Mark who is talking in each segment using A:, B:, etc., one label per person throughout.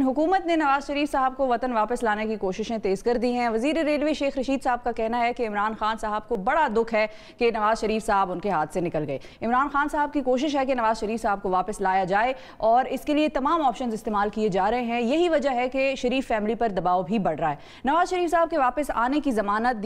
A: हुकूमत ने नवाज शरीफ साहब को वतन वापस लाने की कोशिशें तेज कर दी हैं। वजीर रेलवे शेख रशीद साहब का कहना है कि इमरान खान साहब को बड़ा दुख है कि नवाज शरीफ साहब उनके हाथ से निकल गए। इमरान खान साहब की कोशिश है कि नवाज शरीफ साहब को वापस लाया जाए और इसके लिए तमाम ऑप्शन इस्तेमाल किए जा रहे हैं। यही वजह है कि शरीफ फैमिली पर दबाव भी बढ़ रहा है। नवाज शरीफ साहब के वापस आने की जमानत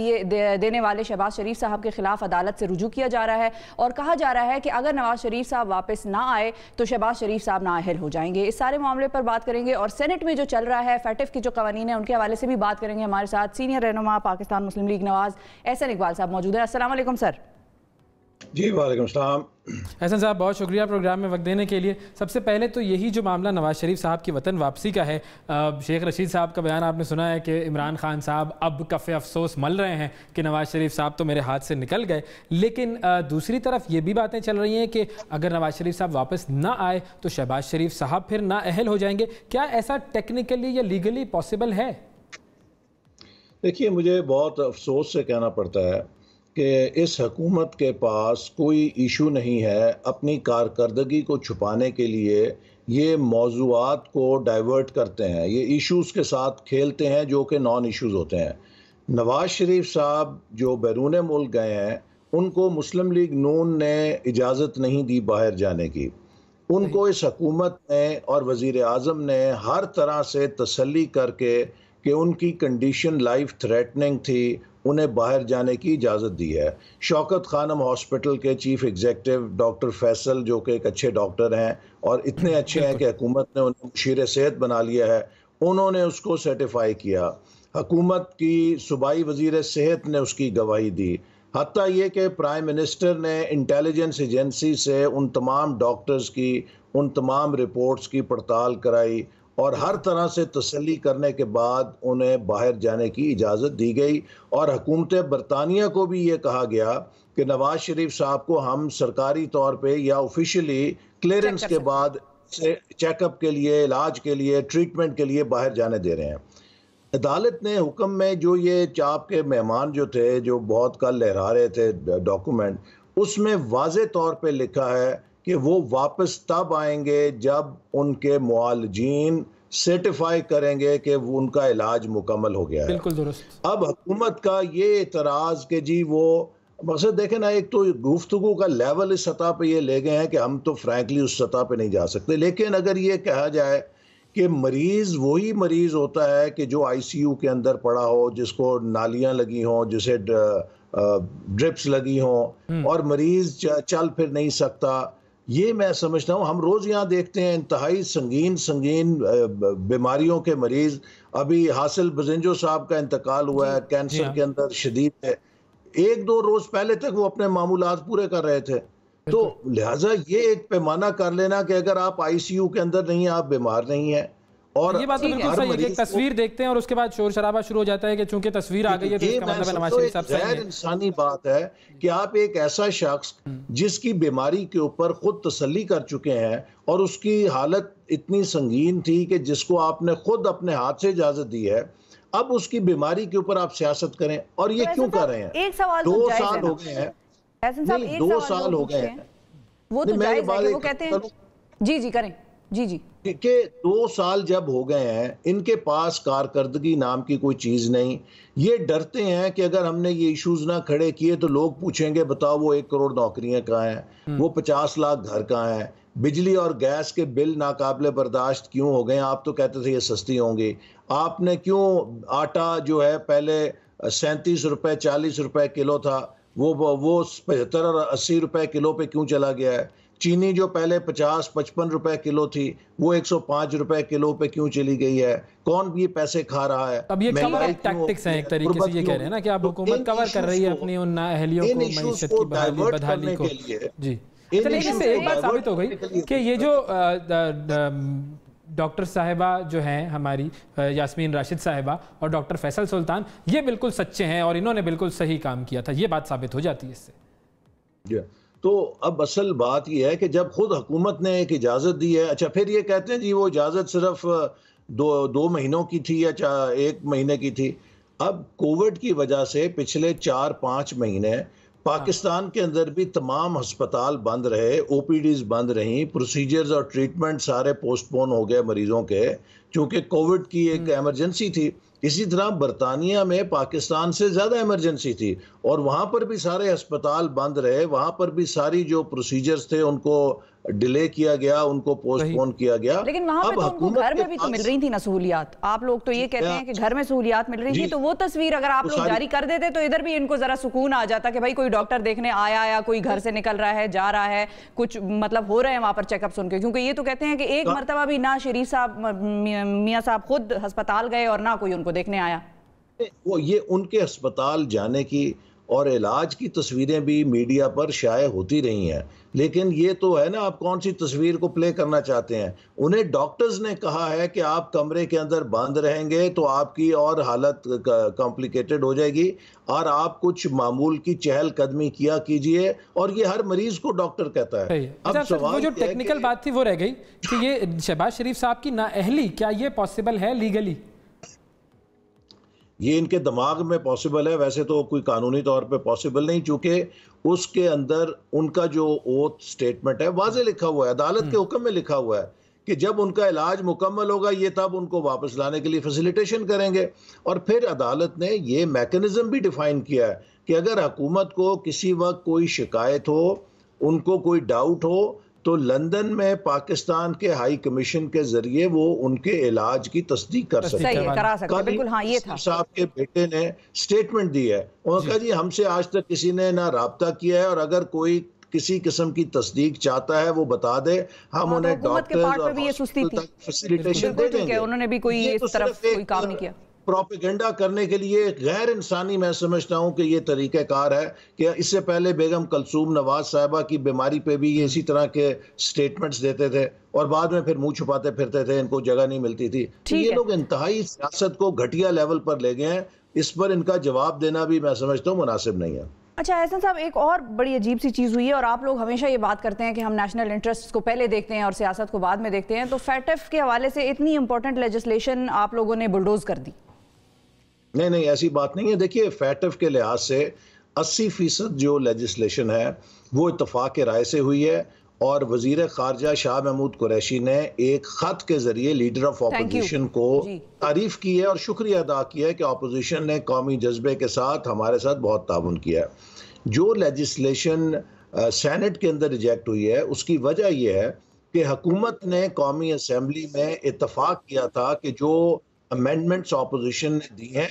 A: देने वाले शहबाज शरीफ साहब के खिलाफ अदालत से रुजू किया जा रहा है और कहा जा रहा है कि अगर नवाज शरीफ साहब वापस ना आए तो शहबाज शरीफ साहब नाअहल हो जाएंगे। इस सारे मामले पर बात करेंगे और सेनेट में जो चल रहा है फैटिफ की जो कवानीन है उनके हवाले से भी बात करेंगे। हमारे साथ सीनियर रहनुमा पाकिस्तान मुस्लिम लीग नवाज एहसन इकबाल साहब मौजूद है। अस्सलाम वालेकुम सर।
B: जी वालेकुम सलाम।
C: एहसन साहब बहुत शुक्रिया प्रोग्राम में वक्त देने के लिए। सबसे पहले तो यही जो मामला नवाज शरीफ साहब की वतन वापसी का है, शेख रशीद साहब का बयान आपने सुना है कि इमरान खान साहब अब कफ़े अफसोस मल रहे हैं कि नवाज शरीफ साहब तो मेरे हाथ से निकल गए। लेकिन दूसरी तरफ ये भी बातें चल रही हैं कि अगर नवाज शरीफ साहब वापस ना आए तो शहबाज शरीफ साहब फिर नाअहल हो जाएंगे। क्या ऐसा टेक्निकली या लीगली पॉसिबल है?
B: देखिए, मुझे बहुत अफसोस से कहना पड़ता है कि इस हुकूमत के पास कोई इशू नहीं है। अपनी कारकर्दगी को छुपाने के लिए ये मौज़ूआत को डाइवर्ट करते हैं, ये इश्यूज़ के साथ खेलते हैं जो कि नॉन इश्यूज़ होते हैं। नवाज शरीफ साहब जो बैरून मुल्क गए हैं उनको मुस्लिम लीग नून ने इजाज़त नहीं दी बाहर जाने की। उनको इस हुकूमत ने और वज़ीर आज़म ने हर तरह से तसल्ली करके कि उनकी कंडीशन लाइफ थ्रेटनिंग थी, उन्हें बाहर जाने की इजाज़त दी है। शौकत खानम हॉस्पिटल के चीफ एग्जीक्यूटिव डॉक्टर फैसल जो कि एक अच्छे डॉक्टर हैं और इतने अच्छे हैं कि हुकूमत ने उन्हें मुशीर सेहत बना लिया है, उन्होंने उसको सर्टिफाई किया। हुकूमत की सूबाई वज़ीर सेहत ने उसकी गवाही दी। हत्ता ये कि प्राइम मिनिस्टर ने इंटेलिजेंस एजेंसी से उन तमाम डॉक्टर्स की, उन तमाम रिपोर्ट्स की पड़ताल कराई और हर तरह से तसल्ली करने के बाद उन्हें बाहर जाने की इजाज़त दी गई। और हुकूमत बरतानिया को भी ये कहा गया कि नवाज शरीफ साहब को हम सरकारी तौर पे या ऑफिशियली क्लियरेंस के बाद से चेकअप के लिए, इलाज के लिए, ट्रीटमेंट के लिए बाहर जाने दे रहे हैं। अदालत ने हुक्म में जो ये चाप के मेहमान जो थे, जो बहुत कल लहरा रहे थे डॉक्यूमेंट, उसमें वाज़े तौर पे लिखा है कि वो वापस तब आएंगे जब उनके मुआलजीन सर्टिफाई करेंगे कि वो उनका इलाज मुकम्मल हो गया है।
C: बिल्कुल दुरुस्त।
B: अब हुकूमत का ये एतराज़ कि जी वो मकसद देखें ना, एक तो गुफ्तगू का लेवल इस सतह पे ये ले गए हैं कि हम तो फ्रैंकली उस सतह पे नहीं जा सकते। लेकिन अगर ये कहा जाए कि मरीज़ वही मरीज़ होता है कि जो आईसीयू के अंदर पड़ा हो, जिसको नालियाँ लगी हों, जिसे ड्रिप्स लगी हों और मरीज़ चल फिर नहीं सकता, ये मैं समझता हूँ। हम रोज़ यहाँ देखते हैं इंतहाई संगीन बीमारियों के मरीज़। अभी हासिल बजिंजो साहब का इंतकाल हुआ है, कैंसर के अंदर शदीद है। 1-2 रोज़ पहले तक वो अपने मामूलात पूरे कर रहे थे। तो लिहाजा ये एक पैमाना कर लेना कि अगर आप आईसीयू के अंदर नहीं हैं, आप बीमार नहीं हैं। और
C: ये बात तो बिल्कुल सही है कि एक तस्वीर देखते हैं और उसके बाद शोर शराबा शुरू हो जाता है कि चूंकि तस्वीर आ गई है तो इसका मतलब है नवाज शरीफ साहब सही हैं।
B: इंसानी बात है कि आप एक ऐसा शख्स जिसकी बीमारी के ऊपर खुद तसल्ली कर चुके हैं और उसकी हालत इतनी संगीन थी कि जिसको आपने खुद अपने हाथ से इजाजत दी है, अब उसकी बीमारी के ऊपर आप सियासत करें। और ये क्यों कर रहे हैं?
A: 2
B: साल हो गए हैं, 2 साल हो गए हैं।
A: वो तो जायज है कि वो कहते हैं जी करें जी
B: कि 2 साल जब हो गए हैं, इनके पास कारकर्दगी नाम की कोई चीज़ नहीं। ये डरते हैं कि अगर हमने ये इश्यूज ना खड़े किए तो लोग पूछेंगे बताओ वो 1 करोड़ नौकरियां कहाँ हैं, वो 50 लाख घर कहाँ हैं, बिजली और गैस के बिल नाकाबिले बर्दाश्त क्यों हो गए? आप तो कहते थे ये सस्ती होंगी। आपने क्यों आटा जो है पहले 37 रुपए 40 रुपए किलो था, वो 75 और 80 रुपए किलो पे क्यों चला गया है? चीनी जो पहले 50-55 रुपए किलो थी वो 105 रुपए किलो पे क्यों चली गई है? कौन ये पैसे खा रहा है?
C: अब ये कवर अप टैक्टिक्स हैं एक तरीके से, ये कह रहे हैं ना कि आप हुकूमत कवर कर रही है अपनी उन नाअहलियों को, मईशत की बदहाली को। जी, लेकिन इससे एक बात साबित हो गई कि ये जो डॉक्टर साहिबा जो हैं हमारी यास्मीन राशिद साहिबा और डॉक्टर फैसल सुल्तान, ये बिल्कुल सच्चे हैं और इन्होंने बिल्कुल सही काम किया था, ये बात साबित हो जाती है इससे।
B: तो अब असल बात यह है कि जब खुद हुकूमत ने एक इजाज़त दी है, अच्छा फिर ये कहते हैं जी वो इजाज़त सिर्फ 2 महीनों की थी या 1 महीने की थी। अब कोविड की वजह से पिछले 4-5 महीने पाकिस्तान के अंदर भी तमाम अस्पताल बंद रहे, ओपीडीज बंद रहीं, प्रोसीजर्स और ट्रीटमेंट सारे पोस्टपोन हो गए मरीजों के, क्योंकि कोविड की एक इमरजेंसी थी। इसी तरह बरतानिया में पाकिस्तान से ज़्यादा इमरजेंसी थी और वहाँ पर भी सारे अस्पताल बंद रहे, वहाँ पर भी सारी जो प्रोसीजर्स थे उनको डिले किया गया, उनको पोस्टपोन किया गया।
A: लेकिन वहाँ पे तो उनको घर में भी तो मिल रही थी ना सहूलियात। आप लोग तो ये कहते हैं कि घर में सहूलियात मिल रही थी, तो वो तस्वीर अगर आप लोग जारी कर देते तो इधर भी इनको जरा सुकून आ जाता कि भाई कोई डॉक्टर देखने आया या कोई घर से निकल रहा है, जा रहा है, कुछ मतलब हो रहे हैं वहाँ पर चेकअप सुन के। क्योंकि ये तो कहते हैं कि एक मरतबा भी ना शरीफ साहब मियाँ साहब खुद अस्पताल गए और ना कोई उनको देखने आया।
B: वो ये उनके अस्पताल जाने की और इलाज की तस्वीरें भी मीडिया पर शाये होती रही हैं, लेकिन ये तो है ना, आप कौन सी तस्वीर को प्ले करना चाहते हैं। उन्हें डॉक्टर्स ने कहा है कि आप कमरे के अंदर बंद रहेंगे तो आपकी और हालत कॉम्प्लिकेटेड हो जाएगी और आप कुछ मामूल की चहलकदमी किया कीजिए, और ये हर मरीज को डॉक्टर कहता है।
C: अब वो जो टेक्निकल बात थी वो रह गई कि ये शहबाज शरीफ साहब की नाअहली, क्या ये पॉसिबल है लीगली?
B: ये इनके दिमाग में पॉसिबल है, वैसे तो कोई कानूनी तौर पे पॉसिबल नहीं, चूंकि उसके अंदर उनका जो ओथ स्टेटमेंट है वाज़े लिखा हुआ है, अदालत के हुक्म में लिखा हुआ है कि जब उनका इलाज मुकम्मल होगा ये तब उनको वापस लाने के लिए फैसिलिटेशन करेंगे। और फिर अदालत ने ये मैकेनिज्म भी डिफाइन किया है कि अगर हुकूमत को किसी वक्त कोई शिकायत हो, उनको कोई डाउट हो, तो लंदन में पाकिस्तान के हाई कमीशन के जरिए वो उनके इलाज की तस्दीक कर सकते हैं,
A: करा सकते हैं। बिल्कुल हाँ, ये था
B: साहब के बेटे ने स्टेटमेंट दी है, उन्होंने कहा जी हमसे आज तक किसी ने ना राब्ता किया है और अगर कोई किसी किस्म की तस्दीक चाहता है वो बता दे, हम उन्हें डॉक्टर्स और फैसिलिटेशन दे देंगे।
A: उन्होंने भी कोई इस तरफ कोई काम नहीं किया।
B: प्रोपेगेंडा करने के लिए गैर इंसानी मैं समझता हूं कि ये तरीक़ेकार है कि इससे पहले बेगम कलसूम नवाज साहिबा की बीमारी पे भी ये इसी तरह के स्टेटमेंट्स देते थे और बाद में फिर मुंह छुपाते फिरते थे, इनको जगह नहीं मिलती थी। तो ये लोग इंतहाई सियासत को घटिया लेवल पर ले गए हैं, इस पर इनका जवाब देना भी मैं समझता हूँ मुनासिब नहीं है।
A: अच्छा एहसन साहब, एक और बड़ी अजीब सी चीज़ हुई है और आप लोग हमेशा ये बात करते हैं कि हम नेशनल इंटरेस्ट को पहले देखते हैं और सियासत को बाद में देखते हैं, तो फैटफ के हवाले से इतनी इंपॉर्टेंट लेजिस्लेशन आप लोगों ने बुलडोज कर दी।
B: नहीं, ऐसी बात नहीं है। देखिए, फैटफ के लिहाज से 80% जो लेजिस्लेशन है वो इत्तफाक राय से हुई है और वजीर खारजा शाह महमूद कुरैशी ने एक ख़त के ज़रिए लीडर ऑफ अपोजिशन को तारीफ़ की है और शुक्रिया अदा किया है कि अपोजिशन ने कौमी जज्बे के साथ हमारे साथ बहुत ताउन किया है। जो लेजिस्लेशन सेनेट के अंदर रिजेक्ट हुई है उसकी वजह यह है कि हुकूमत ने कौमी असम्बली में इत्तफाक किया था कि जो अमेंडमेंट्स ऑपोजिशन ने दी हैं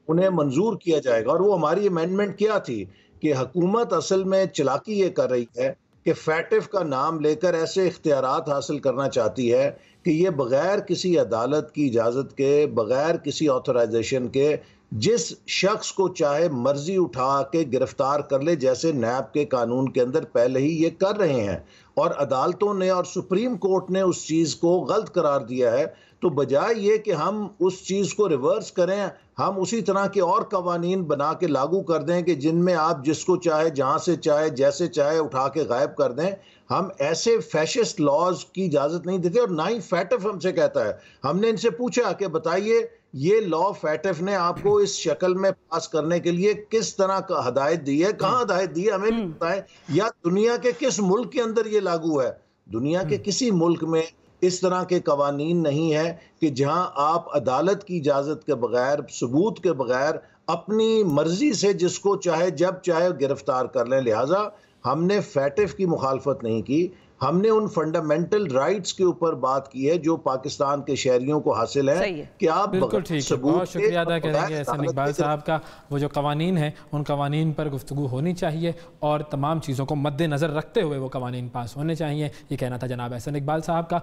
B: उन्हें मंजूर किया जाएगा। और वो हमारी अमेंडमेंट क्या थी कि हुकूमत असल में चालाकी ये कर रही है कि फैटिफ का नाम लेकर ऐसे इख्तियारात हासिल करना चाहती है कि ये बग़ैर किसी अदालत की इजाज़त के, बग़ैर किसी ऑथराइजेशन के जिस शख्स को चाहे मर्जी उठा के गिरफ्तार कर ले, जैसे नैब के कानून के अंदर पहले ही ये कर रहे हैं। और अदालतों ने और सुप्रीम कोर्ट ने उस चीज़ को गलत करार दिया है। तो बजाय ये कि हम उस चीज़ को रिवर्स करें, हम उसी तरह के और कवानीन बना के लागू कर दें कि जिनमें आप जिसको चाहे, जहाँ से चाहे, जैसे चाहे उठा के गायब कर दें। हम ऐसे फैशिस्ट लॉज की इजाज़त नहीं देते और ना ही फैटफ हमसे कहता है। हमने इनसे पूछा कि बताइए ये लॉ फैटफ ने आपको इस शक्ल में पास करने के लिए किस तरह का हदायत दी है, कहाँ हदायत दी है, हमें भी बताएं, या दुनिया के किस मुल्क के अंदर ये लागू है। दुनिया के किसी मुल्क में इस तरह के कवानीन नहीं है कि जहां आप अदालत की इजाज़त के बगैर, सबूत के बगैर अपनी मर्जी से जिसको चाहे जब चाहे गिरफ्तार कर लें। लिहाजा हमने फैटिफ की मुखालफत नहीं की, हमने उन फंडामेंटल राइट्स के ऊपर बात की है जो पाकिस्तान के शहरियों को हासिल है कि आप
C: बिल्कुल ठीक है। बहुत शुक्रिया अदा करेंगे एहसन इकबाल साहब का। वो जो कवानीन है उन कवानीन पर गुफ्तगू होनी चाहिए और तमाम चीज़ों को मद्देनज़र रखते हुए वो कवानीन पास होने चाहिए, ये कहना था जनाब एहसन इकबाल साहब का।